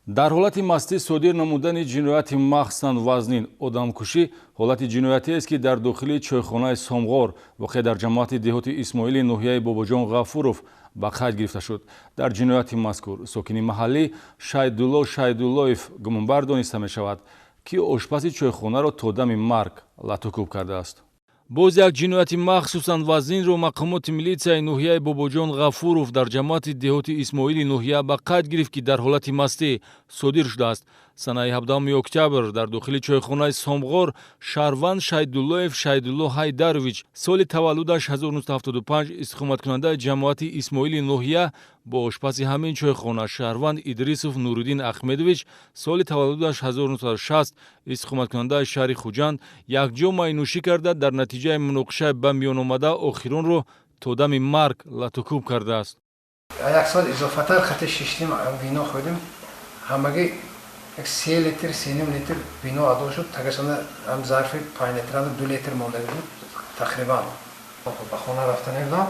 дар ҳолати мастӣ содир намудани ҷинояти махсан вазнин одамкушӣ ҳолати ҷиноятиест ки дар дохили чойхонаи Сомғор воқеъ дар ҷамоати деҳоти Исмоили ноҳияи Бобоҷон Ғафуров ба қайд гирифта шуд. Дар ҷинояти мазкур сокини маҳаллӣ Шайдулло Шайдуллоев гумонбар дониста мешавад, ки ошпази чойхонаро то дами марг латукуб кардааст. боз як ҷинояти махсусан вазнинро мақомоти милитсияи ноҳияи Бобоҷон Ғафуров дар ҷамоати деҳоти Исмоили ноҳия ба қайд гирифт, ки дар ҳолати мастӣ содир шудааст. Санаи 17 октябр дар дохили чойхонаи Сомғор Шаҳрванд Шайдуллоев Шайдулло Ҳайдарович соли таваллудаш 1975 истиқоматкунандаи ҷамоати Исмоили ноҳия бо ошпази ҳамин чойхона Шаҳрванд Идрисов Нуруддин Ахмедович соли таваллудаш 1960 истиқоматкунандаи шаҳри Хуҷанд якҷо майнӯшӣ карда дар натиҷаи муноқишаи ба миёномада охиронро то дами марг латукуб кардааст. Як сол изофатар хати шиштим вино ходим, ҳамаги 3 литр 3,5 литр вино адо шуд, тагашона ҳам зарфи 5 литрана 2 литр монда буд тақрибан. Ба хона рафтан будам,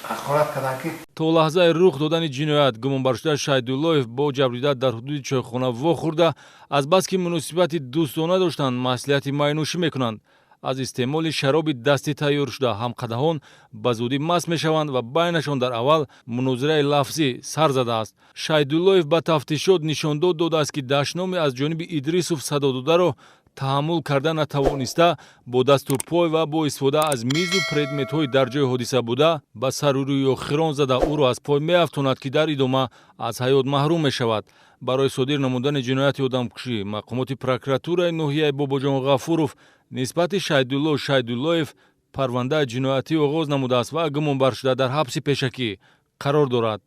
ҳақорат карданд ки то лаҳзаи рух додани ҷиноят гумонбаршуда Шайдуллоев бо ҷабрида дар ҳудуди чойхона вохӯрда, азбаски муносибати дӯстона доштанд маслиҳати майнӯшӣ мекунанд. аз истеъмоли шароби дастӣ тайёршуда ҳамқадаҳон ба зудӣ маст мешаванд ва байнашон дар аввал мунозираи лафзӣ сар задааст. Шайдуллоев ба тафтишот нишондод додааст, ки дашноме аз ҷониби Идрисов садододаро таҳаммул карда натавониста бо дасту пой ва бо истифода аз мизу предметҳои дар ҷои ҳодиса буда ба сару рӯи охирон зада ӯро аз пой меафтонад, ки дар идома аз ҳаёт маҳрум мешавад. барои содир намудани ҷинояти одамкушӣ мақомоти прокуратураи ноҳияи Бобоҷон Ғафуров нисбати Шайдулло Шайдуллоев парвандаи ҷиноятӣ оғоз намудааст ва гумонбаршуда дар ҳабси пешакӣ қарор дорад.